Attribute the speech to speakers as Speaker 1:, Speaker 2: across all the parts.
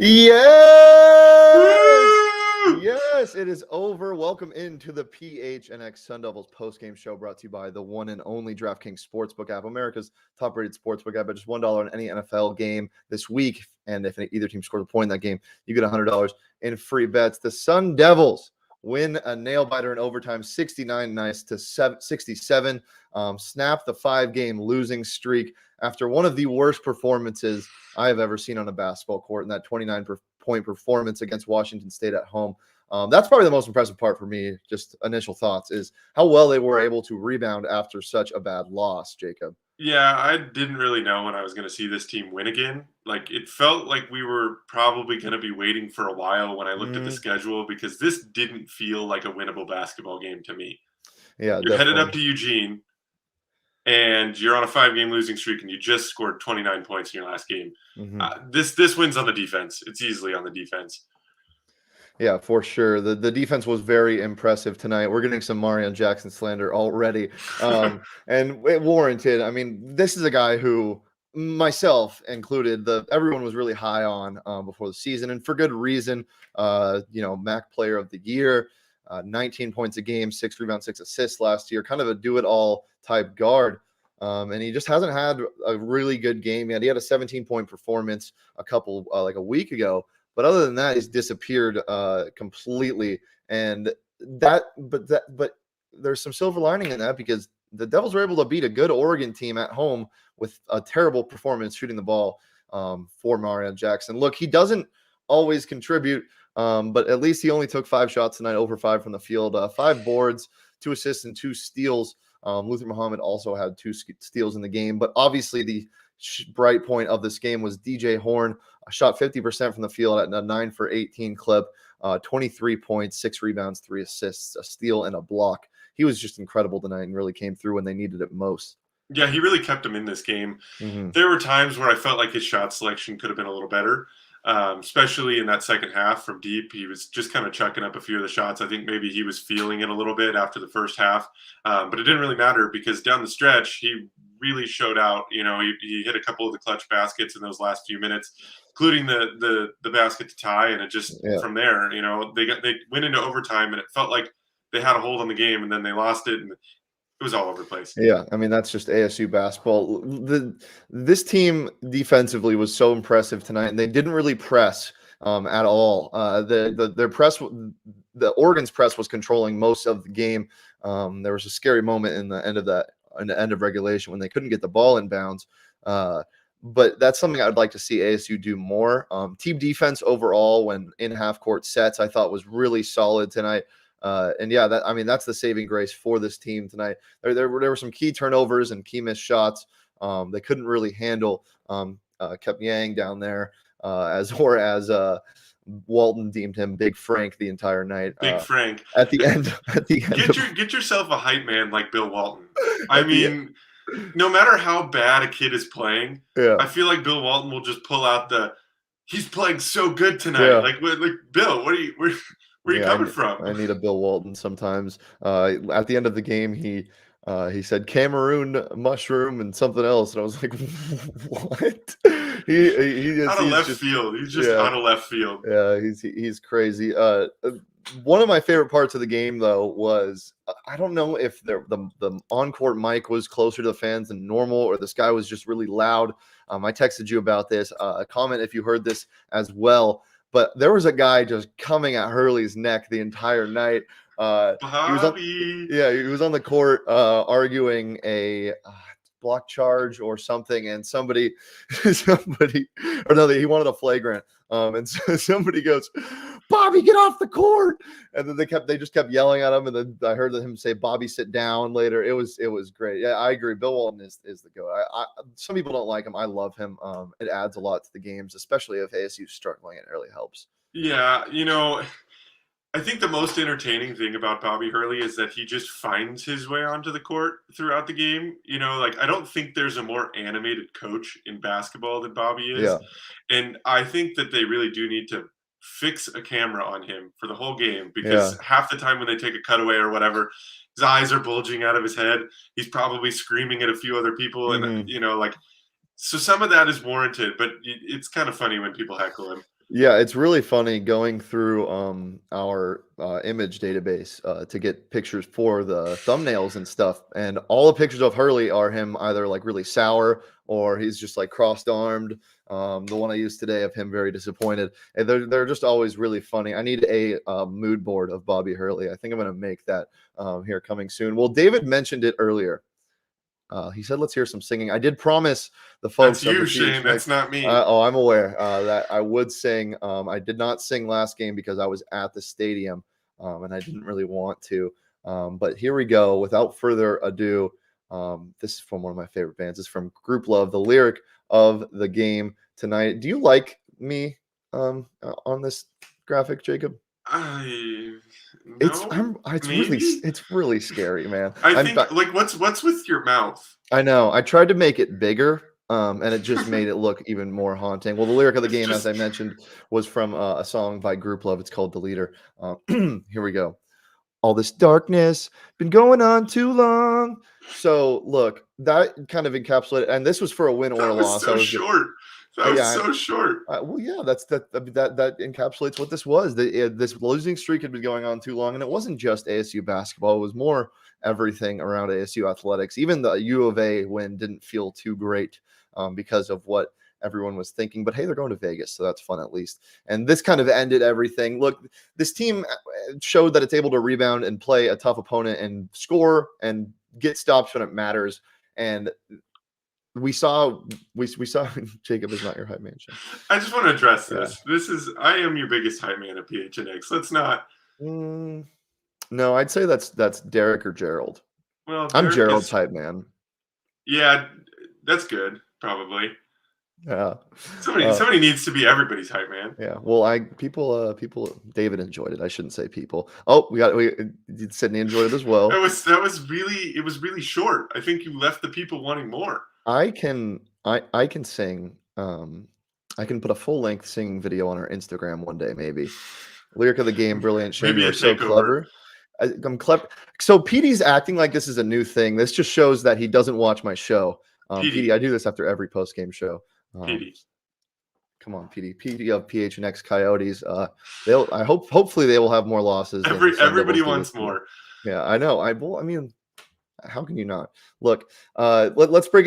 Speaker 1: Yes, it is over. Welcome into the PHNX Sun Devils postgame show brought to you by the one and only DraftKings Sportsbook app, America's top-rated sportsbook app at just $1 on any NFL game this week. And if either team scores a point in that game, you get $100 in free bets. The Sun Devils win a nail-biter in overtime, 69-67. Snap the 5-game losing streak after one of the worst performances I have ever seen on a basketball court in that 29-point performance against Washington State at home. That's probably the most impressive part for me, just initial thoughts, is how well they were able to rebound after such a bad loss, Jacob.
Speaker 2: Yeah, I didn't really know when I was going to see this team win again. Like, it felt like we were probably going to be waiting for a while when I looked at the schedule, because this didn't feel like a winnable basketball game to me.
Speaker 1: Yeah,
Speaker 2: you're headed up to Eugene, and you're on a 5-game losing streak, and you just scored 29 points in your last game. This wins on the defense. It's easily on the defense.
Speaker 1: Yeah, for sure. The defense was very impressive tonight. We're getting some Marion Jackson slander already, and it warranted. I mean, this is a guy who, myself included, everyone was really high on before the season, and for good reason. MAC Player of the Year, 19 points a game, 6 rebounds, 6 assists last year, kind of a do-it-all type guard. And he just hasn't had a really good game yet. He had a 17-point performance a week ago. But other than that, he's disappeared completely. And but there's some silver lining in that, because the Devils were able to beat a good Oregon team at home with a terrible performance shooting the ball for Marion Jackson. Look, he doesn't always contribute, but at least he only took 5 shots tonight, over 5 from the field, 5 boards, 2 assists, and 2 steals. Luther Muhammad also had 2 steals in the game. But obviously the bright point of this game was DJ Horn. Shot 50% from the field at a 9 for 18 clip, 23 points, 6 rebounds, 3 assists, a steal, and a block. He was just incredible tonight and really came through when they needed it most.
Speaker 2: Yeah, he really kept him in this game. There were times where I felt like his shot selection could have been a little better, especially in that second half from deep. He was just kind of chucking up a few of the shots. I think maybe he was feeling it a little bit after the first half, but it didn't really matter, because down the stretch, he really showed out. He hit a couple of the clutch baskets in those last few minutes, including the basket to tie, and it just from there, they went into overtime, and it felt like they had a hold on the game, and then they lost it, and it was all over the place.
Speaker 1: Yeah, I mean, that's just ASU basketball. This team defensively was so impressive tonight, and they didn't really press at all. Their press, the Oregon's press, was controlling most of the game. There was a scary moment in the end of regulation when they couldn't get the ball in bounds. But that's something I'd like to see ASU do more. Team defense overall, when in half-court sets, I thought was really solid tonight. That's the saving grace for this team tonight. There were some key turnovers and key missed shots. They couldn't really handle. Kept Yang down there, as Walton deemed him Big Frank the entire night.
Speaker 2: Big Frank.
Speaker 1: At the end.
Speaker 2: Get yourself a hype man like Bill Walton. I mean, no matter how bad a kid is playing, I feel like Bill Walton will just pull out he's playing so good tonight. Yeah. Like Bill, where are you coming from?
Speaker 1: I need a Bill Walton sometimes. At the end of the game, he said Cameroon mushroom and something else, and I was like, what? He
Speaker 2: out of left field. He's just out of left field.
Speaker 1: Yeah, he's crazy. One of my favorite parts of the game, though, was I don't know if the on-court mic was closer to the fans than normal, or this guy was just really loud. I texted you about this. Comment if you heard this as well. But there was a guy just coming at Hurley's neck the entire night. He was on the court arguing a block charge or something, and he wanted a flagrant. And so somebody goes, "Bobby, get off the court!" And then they just kept yelling at him. And then I heard him say, "Bobby, sit down." Later, it was great. Yeah, I agree. Bill Walton is the GOAT. Some people don't like him. I love him. It adds a lot to the games, especially if ASU's struggling. It really helps.
Speaker 2: Yeah, I think the most entertaining thing about Bobby Hurley is that he just finds his way onto the court throughout the game. I don't think there's a more animated coach in basketball than Bobby is.
Speaker 1: Yeah.
Speaker 2: And I think that they really do need to fix a camera on him for the whole game, because half the time when they take a cutaway or whatever, his eyes are bulging out of his head. He's probably screaming at a few other people. And, so some of that is warranted, but it's kind of funny when people heckle him.
Speaker 1: Yeah, it's really funny going through our image database to get pictures for the thumbnails and stuff. And all the pictures of Hurley are him either like really sour or he's just like crossed armed. The one I used today of him very disappointed. And they're just always really funny. I need a mood board of Bobby Hurley. I think I'm going to make that here coming soon. Well, David mentioned it earlier. He said, "Let's hear some singing." I did promise the
Speaker 2: That's
Speaker 1: folks of the
Speaker 2: you, Shane. That's
Speaker 1: PHNX.
Speaker 2: not me.
Speaker 1: I'm aware that I would sing. I did not sing last game because I was at the stadium and I didn't really want to. But here we go. Without further ado, this is from one of my favorite bands. It's from Group Love. The lyric of the game tonight. Do you like me on this graphic, Jacob?
Speaker 2: No, maybe.
Speaker 1: It's really scary, man.
Speaker 2: I think like what's with your mouth?
Speaker 1: I know. I tried to make it bigger, and it just made it look even more haunting. Well, the lyric of the game, as I mentioned, was from a song by Group Love. It's called "The Leader." Here we go. All this darkness been going on too long. So look, that kind of encapsulated, and this was for a win or a loss.
Speaker 2: So short. That was so short.
Speaker 1: Well, yeah, that encapsulates what this was. This losing streak had been going on too long, and it wasn't just ASU basketball. It was more everything around ASU athletics. Even the U of A win didn't feel too great because of what everyone was thinking. But hey, they're going to Vegas, so that's fun at least. And this kind of ended everything. Look, this team showed that it's able to rebound and play a tough opponent and score and get stops when it matters. And we saw Jacob is not your hype man. Shane.
Speaker 2: I just want to address this. Yeah. I am your biggest hype man at PHNX. Let's not.
Speaker 1: No, I'd say that's Derek or Gerald.
Speaker 2: Well,
Speaker 1: I'm Gerald's hype man.
Speaker 2: Yeah, that's good. Probably.
Speaker 1: Yeah.
Speaker 2: Somebody needs to be everybody's hype man.
Speaker 1: Yeah. Well, people David enjoyed it. I shouldn't say people. Oh, Sydney enjoyed it as well.
Speaker 2: It was really short. I think you left the people wanting more.
Speaker 1: I can sing. I can put a full length singing video on our Instagram one day, maybe. Lyric of the game, brilliant. Shane, you're so clever. I'm clever. So Petey's acting like this is a new thing. This just shows that he doesn't watch my show. Petey, I do this after every post game show.
Speaker 2: Petey.
Speaker 1: Come on, Petey of PHNX Coyotes. Hopefully they will have more losses.
Speaker 2: Everybody wants more.
Speaker 1: Yeah, I know. I mean, how can you not? Look, let's break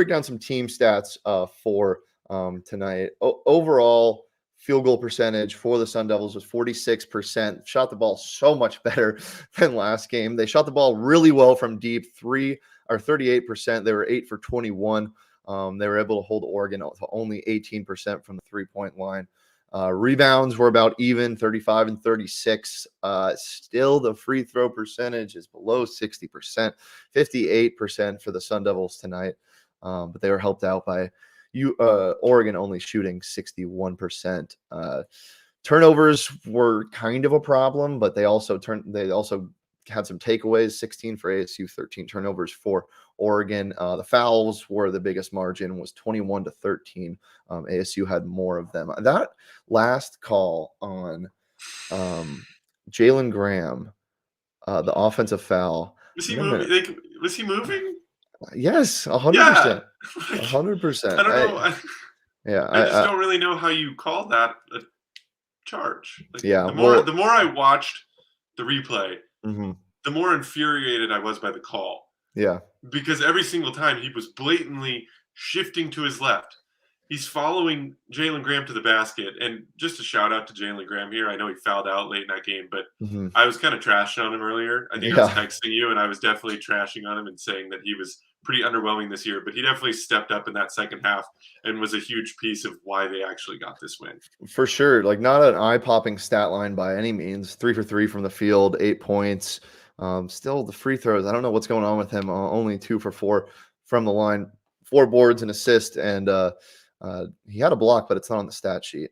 Speaker 1: down some team stats for tonight. Overall field goal percentage for the Sun Devils was 46%. Shot the ball so much better than last game. They shot the ball really well from deep, 38%. They were 8 for 21. They were able to hold Oregon to only 18% from the 3-point line. Rebounds were about even, 35 and 36. Still, the free throw percentage is below 60%, 58% for the Sun Devils tonight. But they were helped out by Oregon only shooting 61%. Turnovers were kind of a problem, but they also had some takeaways, 16 for ASU, 13 turnovers for Oregon. The fouls were the biggest margin, was 21-13. ASU had more of them. That last call on Jalen Graham, the offensive foul.
Speaker 2: Was he moving? Was he moving?
Speaker 1: Yes, 100%. 100%.
Speaker 2: I don't know. I just don't really know how you call that a charge. The more I watched the replay, the more infuriated I was by the call.
Speaker 1: Yeah.
Speaker 2: Because every single time he was blatantly shifting to his left. He's following Jalen Graham to the basket. And just a shout out to Jalen Graham here. I know he fouled out late in that game, but I was kind of trashing on him earlier. I think I was texting you, and I was definitely trashing on him and saying that he was pretty underwhelming this year. But he definitely stepped up in that second half and was a huge piece of why they actually got this win.
Speaker 1: For sure. Like, not an eye-popping stat line by any means. 3 for 3 from the field, 8 points. Still, the free throws, I don't know what's going on with him. Only 2 for 4 from the line, 4 boards and assist, and he had a block, but it's not on the stat sheet.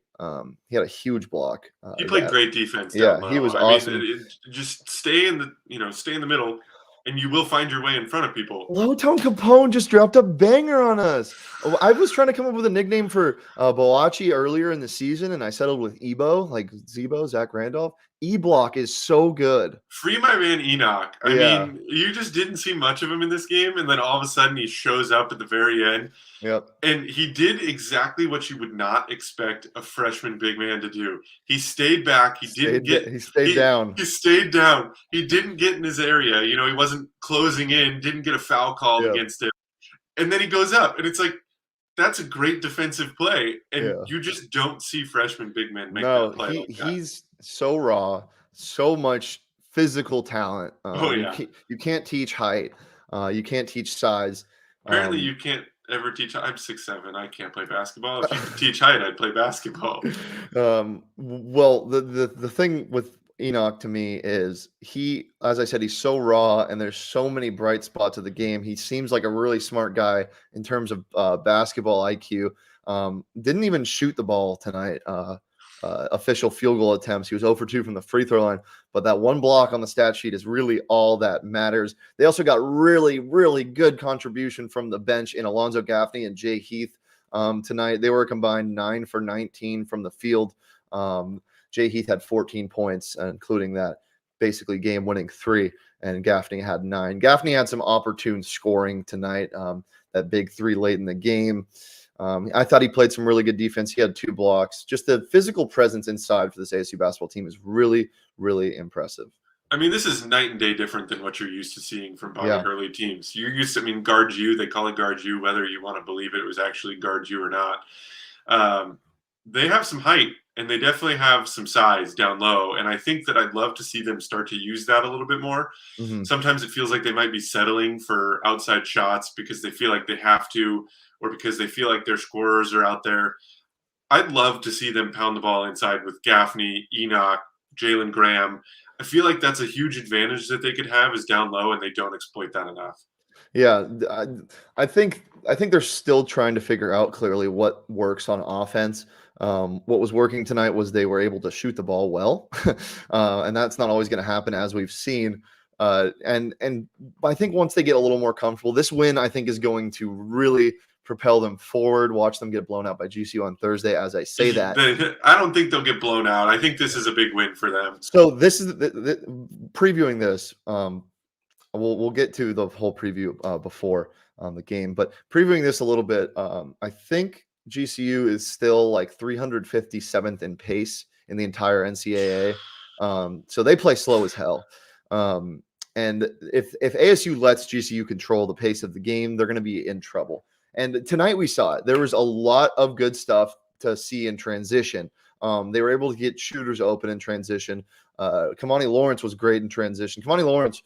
Speaker 1: He had a huge block.
Speaker 2: He played great defense.
Speaker 1: He was awesome.
Speaker 2: Just stay in the middle, and you will find your way in front of people.
Speaker 1: Low Tone Capone just dropped a banger on us. I was trying to come up with a nickname for Boachi earlier in the season, and I settled with Ebo, like Zebo, Zach Randolph. E-Block is so good.
Speaker 2: Free my man Enoch. I mean, you just didn't see much of him in this game, and then all of a sudden he shows up at the very end.
Speaker 1: Yep.
Speaker 2: And he did exactly what you would not expect a freshman big man to do. He stayed back. He
Speaker 1: stayed down.
Speaker 2: He stayed down. He didn't get in his area. You know, he wasn't closing in. Didn't get a foul called
Speaker 1: Yep.
Speaker 2: against him. And then he goes up, and it's like, that's a great defensive play, and
Speaker 1: Yeah.
Speaker 2: you just don't see freshman big men make that play.
Speaker 1: No,
Speaker 2: like that.
Speaker 1: he's so raw, so much physical talent.
Speaker 2: Oh yeah.
Speaker 1: You can't teach height. You can't teach size.
Speaker 2: Apparently, you can't ever teach. I'm 6'7". I can't play basketball. If you could teach height, I'd play basketball.
Speaker 1: Well, the thing with Enoch to me is he, as I said, he's so raw, and there's so many bright spots of the game. He seems like a really smart guy in terms of basketball IQ. Didn't even shoot the ball tonight. Official field goal attempts. He was 0 for 2 from the free throw line, but that one block on the stat sheet is really all that matters. They also got really, really good contribution from the bench in Alonzo Gaffney and Heath tonight. They were combined 9 for 19 from the field. Heath had 14 points, including that basically game-winning 3, and Gaffney had 9. Gaffney had some opportune scoring tonight, that big 3 late in the game. I thought he played some really good defense. He had 2 blocks. Just the physical presence inside for this ASU basketball team is really, really impressive.
Speaker 2: I mean, this is night and day different than what you're used to seeing from Bobby Hurley teams. You're used to, guard you. They call it guard you, whether you want to believe it was actually guard you or not. They have some height, and they definitely have some size down low. And I think that I'd love to see them start to use that a little bit more.
Speaker 1: Mm-hmm.
Speaker 2: Sometimes it feels like they might be settling for outside shots because they feel like they have to, or because they feel like their scorers are out there. I'd love to see them pound the ball inside with Gaffney, Enoch, Jalen Graham. I feel like that's a huge advantage that they could have is down low, and they don't exploit that enough.
Speaker 1: Yeah, I think they're still trying to figure out clearly what works on offense. What was working tonight was they were able to shoot the ball well, and that's not always going to happen, as we've seen. And I think once they get a little more comfortable, this win I think is going to really propel them forward. Watch them get blown out by GCU on Thursday. As I say that,
Speaker 2: I don't think they'll get blown out. I think this is a big win for them.
Speaker 1: So this is previewing this. We'll get to the whole preview before the game, but previewing this a little bit, I think GCU is still like 357th in pace in the entire NCAA. So they play slow as hell. And if ASU lets GCU control the pace of the game, they're going to be in trouble. And tonight we saw it. There was a lot of good stuff to see in transition. They were able to get shooters open in transition. Kamani Lawrence was great in transition. Kamani Lawrence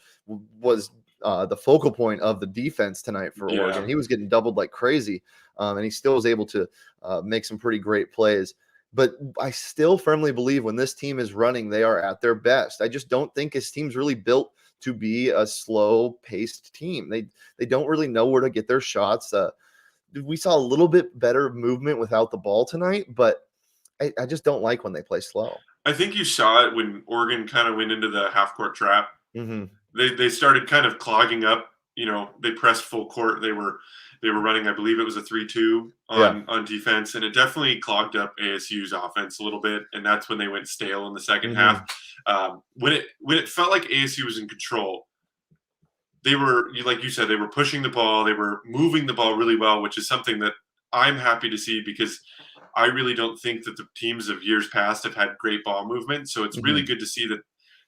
Speaker 1: was the focal point of the defense tonight for Oregon. He was getting doubled like crazy, and he still was able to make some pretty great plays. But I still firmly believe when this team is running, they are at their best. I just don't think this team's really built to be a slow-paced team. They don't really know where to get their shots. We saw a little bit better movement without the ball tonight, but I just don't like when they play slow.
Speaker 2: I think you saw it when Oregon kind of went into the half-court trap.
Speaker 1: Mm-hmm.
Speaker 2: They started kind of clogging up. You know, they pressed full court. They were running, I believe it was a 3-2 on defense, and it definitely clogged up ASU's offense a little bit. And that's when they went stale in the second half. When it felt like ASU was in control, they were, like you said, they were pushing the ball. They were moving the ball really well, which is something that I'm happy to see because I really don't think that the teams of years past have had great ball movement. So it's really good to see that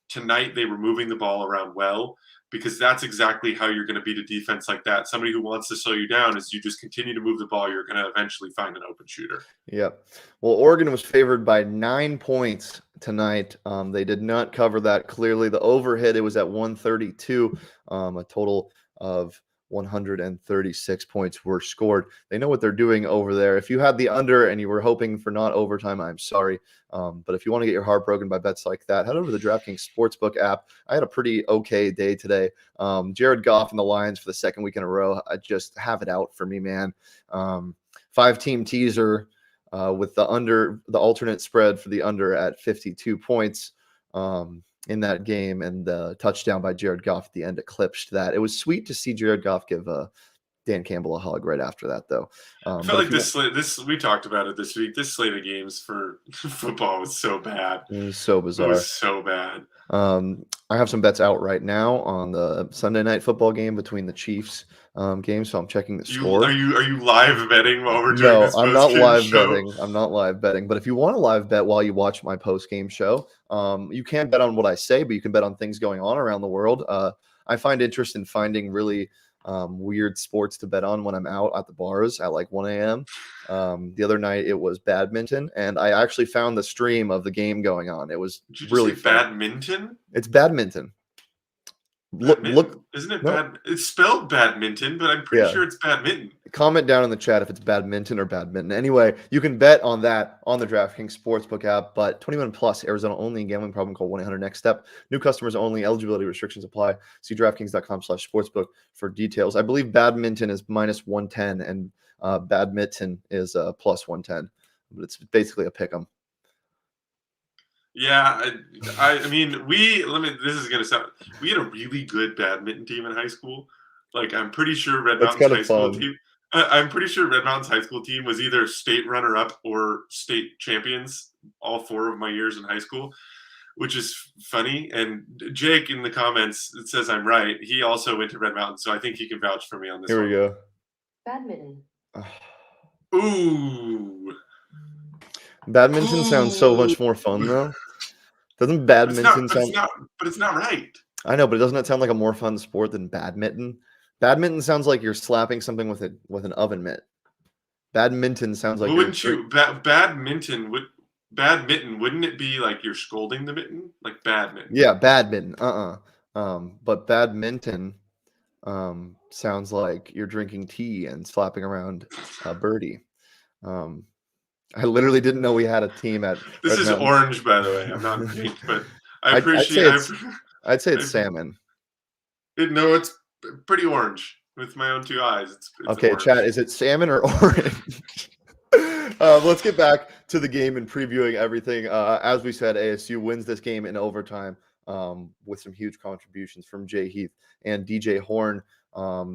Speaker 2: tonight they were moving the ball around well, because that's exactly how you're going to beat a defense like that. Somebody who wants to slow you down is you just continue to move the ball. You're going to eventually find an open shooter. Yep.
Speaker 1: Well, Oregon was favored by 9 points tonight. They did not cover that clearly. The overhit, it was at 132, a total of 136 points were scored. They know what they're doing over there. If you had the under and you were hoping for not overtime, I'm sorry. But if you want to get your heart broken by bets like that, head over to the DraftKings Sportsbook app. I had a pretty okay day today. Jared Goff and the Lions for the second week in a row. I just have it out for me, man. 5-team teaser with the alternate spread for the under at 52 points. In that game, and the touchdown by Jared Goff at the end eclipsed that. It was sweet to see Jared Goff give Dan Campbell a hug right after that, though.
Speaker 2: I felt like this we talked about it this week. This slate of games for football was so bad.
Speaker 1: It was so bizarre.
Speaker 2: It was so bad.
Speaker 1: I have some bets out right now on the Sunday night football game between the Chiefs game, so I'm checking the
Speaker 2: Are
Speaker 1: score.
Speaker 2: you live betting while we're doing
Speaker 1: No,
Speaker 2: this
Speaker 1: I'm
Speaker 2: post
Speaker 1: not
Speaker 2: game
Speaker 1: live
Speaker 2: show?
Speaker 1: betting. I'm not live betting. But if you want to live bet while you watch my post game show, you can bet on what I say, but you can bet on things going on around the world. I find interest in finding really weird sports to bet on when I'm out at the bars at like 1 a.m. The other night it was badminton, and I actually found the stream of the game going on. It was
Speaker 2: Did you just
Speaker 1: really
Speaker 2: say
Speaker 1: fun.
Speaker 2: badminton?
Speaker 1: It's badminton. Look,
Speaker 2: Isn't it
Speaker 1: no,
Speaker 2: bad? It's spelled badminton, but I'm pretty
Speaker 1: yeah.
Speaker 2: sure it's badminton.
Speaker 1: Comment down in the chat if it's badminton or badminton. Anyway, you can bet on that on the DraftKings Sportsbook app, but 21 plus, Arizona only, gambling problem, call 1-800-NEXT-STEP. New customers only, eligibility restrictions apply. See DraftKings.com/sportsbook for details. I believe badminton is minus 110 and badminton is plus 110, but it's basically a pick 'em.
Speaker 2: Yeah, I mean, this is gonna sound. We had a really good badminton team in high school. Like, I'm pretty sure Red
Speaker 1: That's
Speaker 2: Mountain's
Speaker 1: kind
Speaker 2: high
Speaker 1: of
Speaker 2: school
Speaker 1: fun.
Speaker 2: team. I'm pretty sure Red Mountain's high school team was either state runner-up or state champions all 4 of my years in high school, which is funny. And Jake in the comments, it says I'm right. He also went to Red Mountain, so I think he can vouch for me on this
Speaker 1: Here
Speaker 2: one.
Speaker 1: we go.
Speaker 3: Badminton.
Speaker 2: Ooh.
Speaker 1: Badminton sounds so much more fun, though. Doesn't badminton sound?
Speaker 2: But it's not right.
Speaker 1: I know, but doesn't it sound like a more fun sport than badminton? Badminton sounds like you're slapping something with an oven mitt. Badminton sounds like
Speaker 2: Well,
Speaker 1: you're
Speaker 2: wouldn't you badminton, wouldn't it be like you're scolding the mitten? Like badminton.
Speaker 1: Yeah, badminton. But badminton sounds like you're drinking tea and slapping around a birdie. I literally didn't know we had a team at
Speaker 2: This
Speaker 1: Red
Speaker 2: is
Speaker 1: Mountain.
Speaker 2: orange, by the way. I'm not pink, but I
Speaker 1: I'd
Speaker 2: appreciate
Speaker 1: say it's salmon.
Speaker 2: No, it's pretty orange with my own 2 eyes. It's
Speaker 1: Okay,
Speaker 2: orange.
Speaker 1: chat, is it salmon or orange? Let's get back to the game and previewing everything. As we said, ASU wins this game in overtime with some huge contributions from Jay Heath and DJ Horn.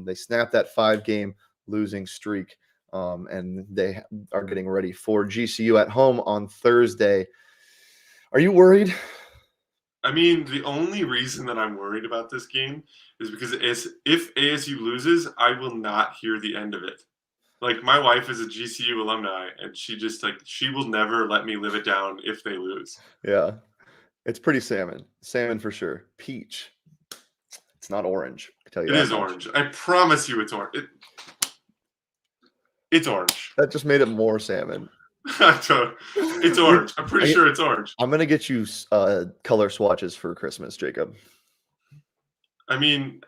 Speaker 1: They snapped that 5-game losing streak, and they are getting ready for GCU at home on Thursday. Are you worried?
Speaker 2: I mean, the only reason that I'm worried about this game is because if ASU loses, I will not hear the end of it. Like, my wife is a GCU alumni, and she will never let me live it down if they lose.
Speaker 1: Yeah, it's pretty salmon. Salmon for sure. Peach. It's not orange. I can tell you
Speaker 2: It
Speaker 1: that
Speaker 2: is
Speaker 1: much.
Speaker 2: orange. I promise you it's orange. It's orange.
Speaker 1: That just made it more salmon.
Speaker 2: It's orange. I'm pretty sure it's orange.
Speaker 1: I'm gonna get you color swatches for Christmas, Jacob.
Speaker 2: I mean,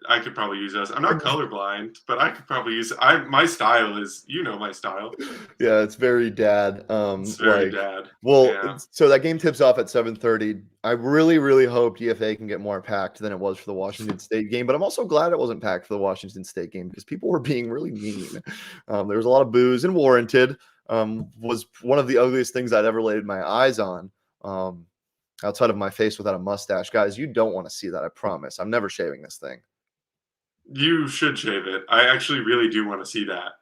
Speaker 2: I could probably use those. I'm not colorblind, but I could probably use. My style is, my style.
Speaker 1: Yeah, it's very dad.
Speaker 2: It's very dad.
Speaker 1: Well,
Speaker 2: yeah.
Speaker 1: So that game tips off at 7:30. I really, really hope DFA can get more packed than it was for the Washington State game. But I'm also glad it wasn't packed for the Washington State game because people were being really mean. There was a lot of boos and warranted. Was one of the ugliest things I'd ever laid my eyes on. Outside of my face without a mustache. Guys, you don't want to see that, I promise. I'm never shaving this thing.
Speaker 2: You should shave it. I actually really do want to see that.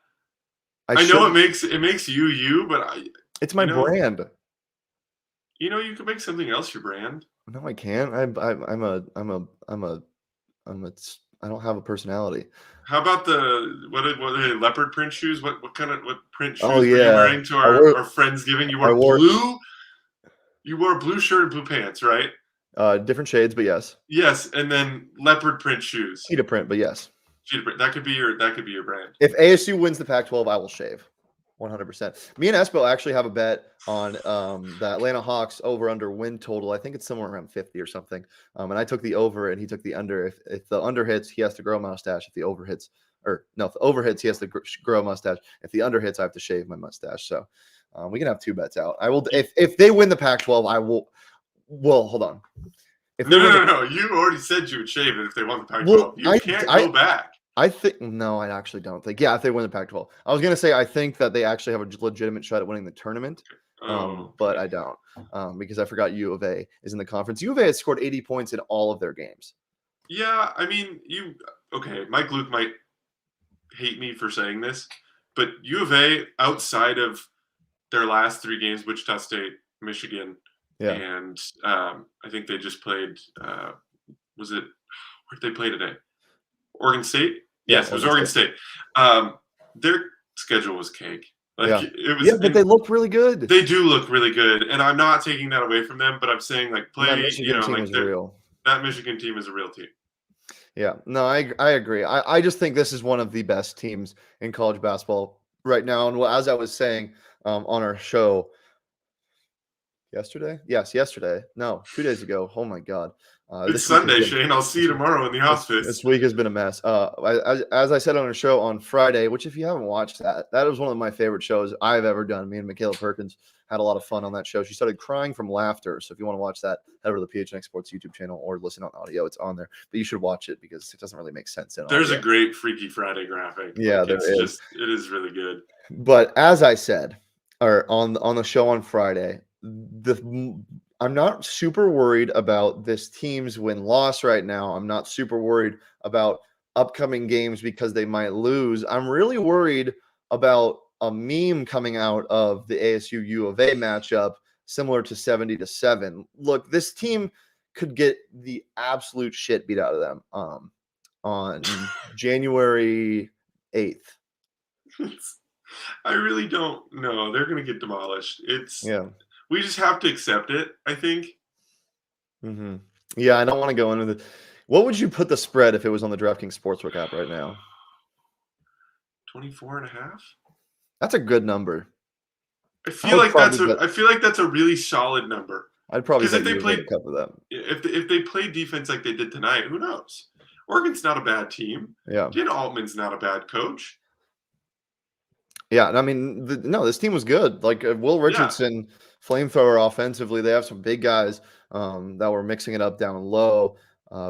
Speaker 2: I
Speaker 1: know
Speaker 2: it makes you, but
Speaker 1: it's my brand.
Speaker 2: You can make something else your brand.
Speaker 1: No, I can't. I don't have a personality.
Speaker 2: How about what are they, leopard print shoes? What print shoes
Speaker 1: were
Speaker 2: you wearing to our Friendsgiving? You wore blue. You wore a blue shirt and blue pants, right?
Speaker 1: Different shades, but yes.
Speaker 2: Yes, and then leopard print shoes.
Speaker 1: Cheetah print, but yes.
Speaker 2: Cheetah print. That could be your brand.
Speaker 1: If ASU wins the Pac-12, I will shave. 100%. Me and Espo actually have a bet on the Atlanta Hawks over/under win total. I think it's somewhere around 50 or something. And I took the over, and he took the under. If the under hits, he has to grow a mustache. If the over hits, if the over hits, he has to grow a mustache. If the under hits, I have to shave my mustache. So we can have 2 bets out. I will. If they win the Pac-12, I will. Well, hold on.
Speaker 2: No. You already said you would shave it if they won the Pac-12. You can't go back.
Speaker 1: I think no, I actually don't think. Yeah, if they win the Pac-12, I was gonna say I think that they actually have a legitimate shot at winning the tournament, but I don't because I forgot U of A is in the conference. U of A has scored 80 points in all of their games.
Speaker 2: Yeah, I mean, Mike Luke might hate me for saying this, but U of A outside of their last 3 games, Wichita State, Michigan,
Speaker 1: Yeah.
Speaker 2: and I think they just played. Was it where did they play today? Oregon State.
Speaker 1: Yeah.
Speaker 2: Yes, it was Oregon State. Their schedule was cake. Like
Speaker 1: Yeah.
Speaker 2: it was.
Speaker 1: Yeah, but they looked really good.
Speaker 2: They do look really good, and I'm not taking that away from them. But I'm saying like
Speaker 1: And that
Speaker 2: play.
Speaker 1: Michigan team was real.
Speaker 2: That Michigan team is a real team.
Speaker 1: Yeah, no, I agree. I just think this is one of the best teams in college basketball right now. And as I was saying on our show yesterday, yesterday, no, 2 days ago. Oh my God,
Speaker 2: It's Sunday, Shane. I'll see you tomorrow in the office.
Speaker 1: This week has been a mess. As I said on our show on Friday, which if you haven't watched that was one of my favorite shows I've ever done. Me and Michaela Perkins had a lot of fun on that show. She started crying from laughter. So if you want to watch that, head over to the PHNX Sports YouTube channel or listen on audio. It's on there. But you should watch it because it doesn't really make sense in
Speaker 2: There's
Speaker 1: audio.
Speaker 2: a great Freaky Friday graphic.
Speaker 1: Yeah,
Speaker 2: like, it is really good.
Speaker 1: But as I said, or on the show on Friday, I'm not super worried about this team's win-loss right now. I'm not super worried about upcoming games because they might lose. I'm really worried about a meme coming out of the ASU U of A matchup, similar to 70-7. Look, this team could get the absolute shit beat out of them on January 8th.
Speaker 2: I really don't know. They're going to get demolished.
Speaker 1: Yeah.
Speaker 2: We just have to accept it, I think.
Speaker 1: Mm-hmm. Yeah, I don't want to go into the. What would you put the spread if it was on the DraftKings Sportsbook app right now?
Speaker 2: 24.5.
Speaker 1: That's a good number.
Speaker 2: I feel like that's a really solid number.
Speaker 1: I'd probably bet
Speaker 2: if they
Speaker 1: you
Speaker 2: play
Speaker 1: a couple of them.
Speaker 2: If they play defense like they did tonight, who knows? Oregon's not a bad team.
Speaker 1: Yeah.
Speaker 2: Jen Altman's not a bad coach.
Speaker 1: Yeah, and I mean, this team was good. Like Will Richardson, flamethrower offensively. They have some big guys that were mixing it up down low.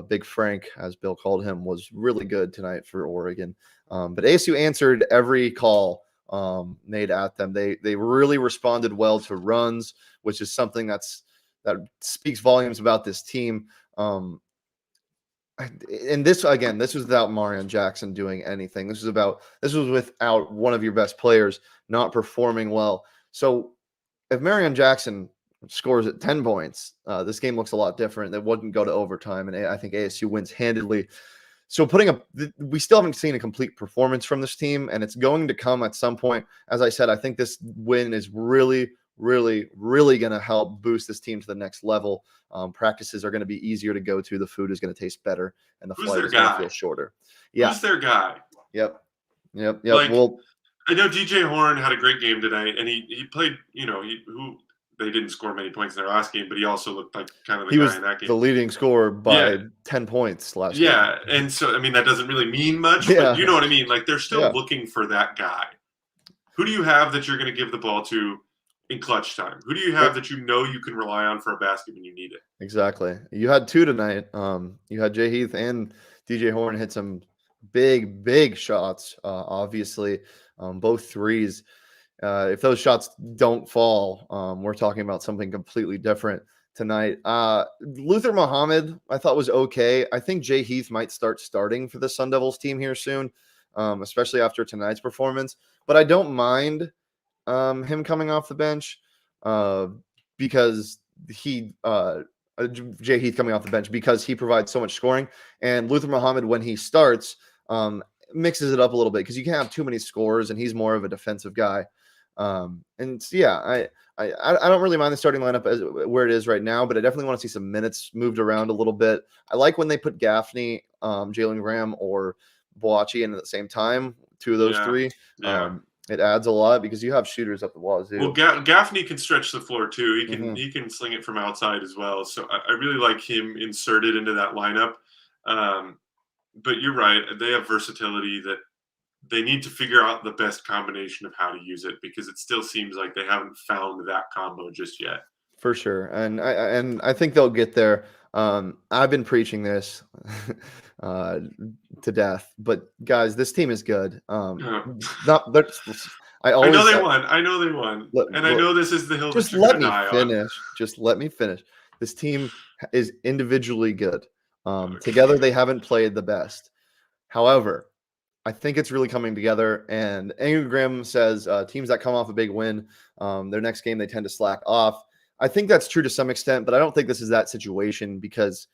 Speaker 1: Big Frank, as Bill called him, was really good tonight for Oregon. But ASU answered every call made at them. They really responded well to runs, which is something that speaks volumes about this team. And this was without Marion Jackson doing anything. This was without one of your best players not performing well. So if Marion Jackson scores at 10 points, this game looks a lot different. It wouldn't go to overtime, and I think ASU wins handedly. So we still haven't seen a complete performance from this team, and it's going to come at some point. As I said, I think this win is really, really, really going to help boost this team to the next level. Practices are going to be easier to go to. The food is going to taste better, and the flight is going to feel shorter. Yeah.
Speaker 2: Who's their guy?
Speaker 1: Yep.
Speaker 2: Like, I know DJ Horn had a great game tonight, and he played. They didn't score many points in their last game, but he also looked like kind of the guy in that game.
Speaker 1: The leading scorer by 10 points last game.
Speaker 2: Yeah, and so I mean that doesn't really mean much, but you know what I mean. Like they're still looking for that guy. Who do you have that you're going to give the ball to in clutch time? Who do you have that you can rely on for a basket when you need it?
Speaker 1: Exactly. You had two tonight. You had Jay Heath and DJ Horn hit some big shots. Obviously, both threes. If those shots don't fall, we're talking about something completely different tonight. Luther Muhammad, I thought was okay. I think Jay Heath might start starting for the Sun Devils team here soon, especially after tonight's performance. But I don't mind him coming off the bench because Jay Heath coming off the bench because he provides so much scoring. And Luther Muhammad, when he starts, mixes it up a little bit because you can't have too many scores, and he's more of a defensive guy. I don't really mind the starting lineup as where it is right now, but I definitely want to see some minutes moved around a little bit. I like when they put Gaffney, Jalen Graham, or Boachi in at the same time. Two of those three.
Speaker 2: Yeah.
Speaker 1: It adds a lot because you have shooters up the wazoo.
Speaker 2: Well, Gaffney can stretch the floor too. He can sling it from outside as well. So I really like him inserted into that lineup. But you're right; they have versatility that they need to figure out the best combination of how to use it because it still seems like they haven't found that combo just yet.
Speaker 1: For sure, and I think they'll get there. I've been preaching this to death, but guys, this team is good. I know
Speaker 2: they won. I know this is the hill.
Speaker 1: Just let me finish. Just let me finish. This team is individually good. Together, they haven't played the best. However, I think it's really coming together. And Andrew Graham says teams that come off a big win, their next game they tend to slack off. I think that's true to some extent, but I don't think this is that situation because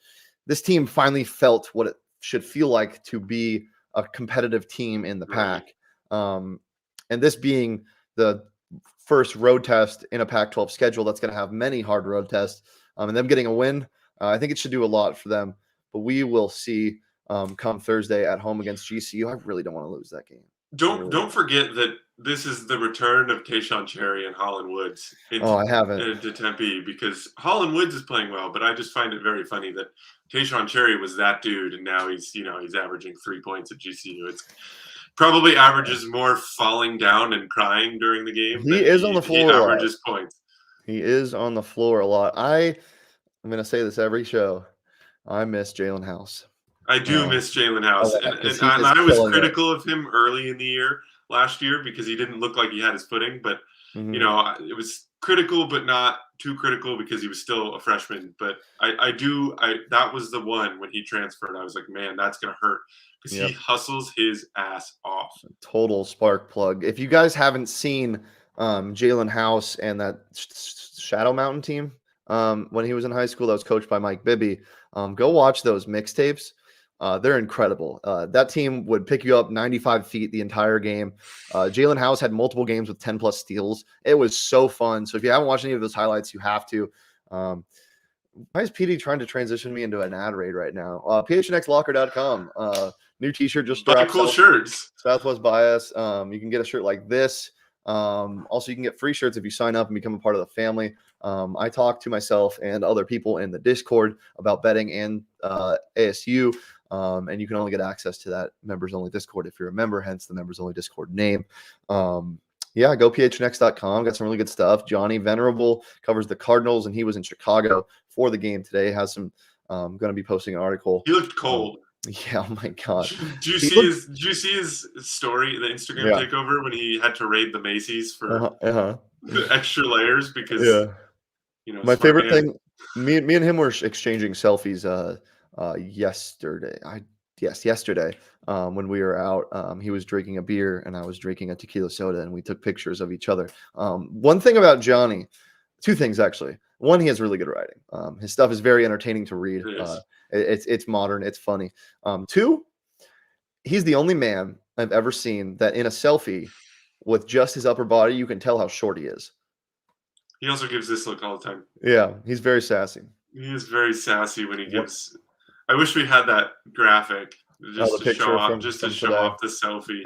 Speaker 1: this team finally felt what it should feel like to be a competitive team in the pack. And this being the first road test in a Pac-12 schedule that's going to have many hard road tests, and them getting a win, I think it should do a lot for them. But we will see come Thursday at home against GCU. I really don't want to lose that game.
Speaker 2: Don't forget that this is the return of Tayshaun Cherry and Holland Woods into Tempe, because Holland Woods is playing well, but I just find it very funny that Tayshaun Cherry was that dude, and now he's averaging 3 points at GCU. It's probably averages more falling down and crying during the game.
Speaker 1: He is on the floor.
Speaker 2: He averages points.
Speaker 1: He is on the floor a lot. I'm going to say this every show. I miss Jalen House.
Speaker 2: I do miss Jalen House, and I was critical of him early in the year last year because he didn't look like he had his footing. But it was critical, but not too critical because he was still a freshman. But that was the one when he transferred. I was like, man, that's gonna hurt because he hustles his ass off.
Speaker 1: Total spark plug. If you guys haven't seen Jalen House and that Shadow Mountain team when he was in high school, that was coached by Mike Bibby, go watch those mixtapes. They're incredible. That team would pick you up 95 feet the entire game. Jalen House had multiple games with 10 plus steals. It was so fun. So if you haven't watched any of those highlights, you have to. Why is PD trying to transition me into an ad raid right now? PHNXlocker.com. New t-shirt just dropped.
Speaker 2: Cool shirts.
Speaker 1: Southwest Bias. You can get a shirt like this. Also, you can get free shirts if you sign up and become a part of the family. I talk to myself and other people in the Discord about betting and ASU. And you can only get access to that members only Discord if you're a member, hence the members only Discord name. Go phnx.com. Got some really good stuff. Johnny Venerable covers the Cardinals, and he was in Chicago for the game today. Has some going to be posting an article.
Speaker 2: He looked cold.
Speaker 1: Yeah, oh my god.
Speaker 2: Did you see his story, the Instagram takeover, when he had to raid the Macy's for extra layers because
Speaker 1: my favorite thing, me and him were exchanging selfies yesterday. Yesterday when we were out. He was drinking a beer and I was drinking a tequila soda, and we took pictures of each other. One thing about Johnny, two things actually. One, he has really good writing. His stuff is very entertaining to read. It's modern, it's funny. Two, he's the only man I've ever seen that in a selfie with just his upper body, you can tell how short he is.
Speaker 2: He also gives this look all the time.
Speaker 1: Yeah, he's very sassy.
Speaker 2: He is very sassy when he gives. I wish we had that graphic just to show off the selfie.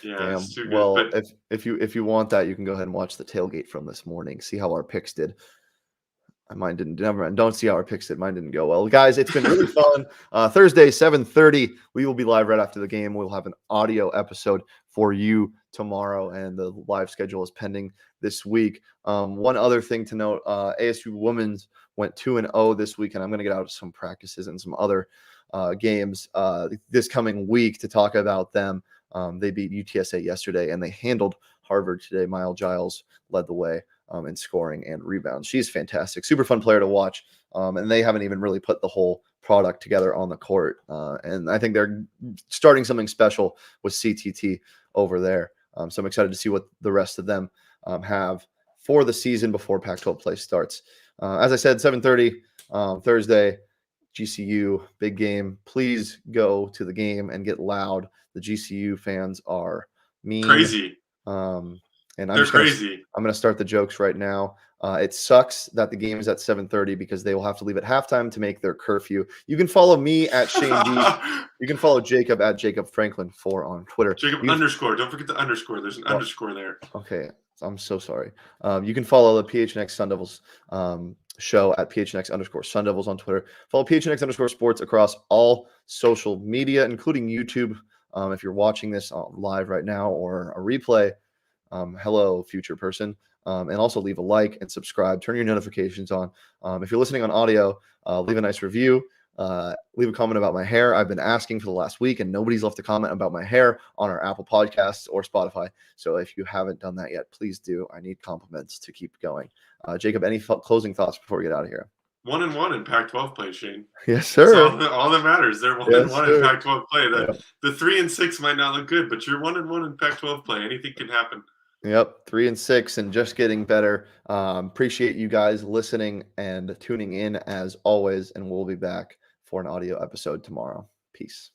Speaker 2: Yeah, it's too good.
Speaker 1: Well, but if you want that, you can go ahead and watch the tailgate from this morning. See how our picks did. Mine didn't. Never mind. Don't see how our picks did. Mine didn't go well, guys. It's been really fun. Thursday, 7:30. We will be live right after the game. We'll have an audio episode for you tomorrow, and the live schedule is pending this week. One other thing to note: ASU Women's went 2-0 this week, and I'm going to get out some practices and some other games this coming week to talk about them. They beat UTSA yesterday, and they handled Harvard today. Mile Giles led the way in scoring and rebounds. She's fantastic, super fun player to watch, and they haven't even really put the whole product together on the court. And I think they're starting something special with CTT over there. So I'm excited to see what the rest of them have for the season before Pac-12 play starts. As I said, 7:30 Thursday, GCU, big game. Please go to the game and get loud. The GCU fans are mean.
Speaker 2: Crazy.
Speaker 1: And
Speaker 2: they're crazy.
Speaker 1: I'm going to start the jokes right now. It sucks that the game is at 7:30 because they will have to leave at halftime to make their curfew. You can follow me at Shane D. You can follow Jacob at Jacob Franklin 4 on Twitter.
Speaker 2: Jacob underscore. Don't forget the underscore. There's an underscore there.
Speaker 1: Okay. I'm so sorry. You can follow the PHNX Sun Devils show at PHNX_Sun Devils on Twitter. Follow PHNX_sports across all social media, including YouTube. If you're watching this live right now or a replay, hello, future person. And also leave a like and subscribe. Turn your notifications on. If you're listening on audio, leave a nice review. Leave a comment about my hair. I've been asking for the last week, and nobody's left a comment about my hair on our Apple Podcasts or Spotify. So if you haven't done that yet, please do. I need compliments to keep going. Jacob, any closing thoughts before we get out of here?
Speaker 2: 1-1 in Pac-12 play, Shane.
Speaker 1: Yes, sir.
Speaker 2: That's all that matters. They're 1-1 in Pac-12 play. The 3-6 might not look good, but you're 1-1 in Pac-12 play. Anything can happen.
Speaker 1: Yep, 3-6 and just getting better. Appreciate you guys listening and tuning in as always, and we'll be back for an audio episode tomorrow. Peace.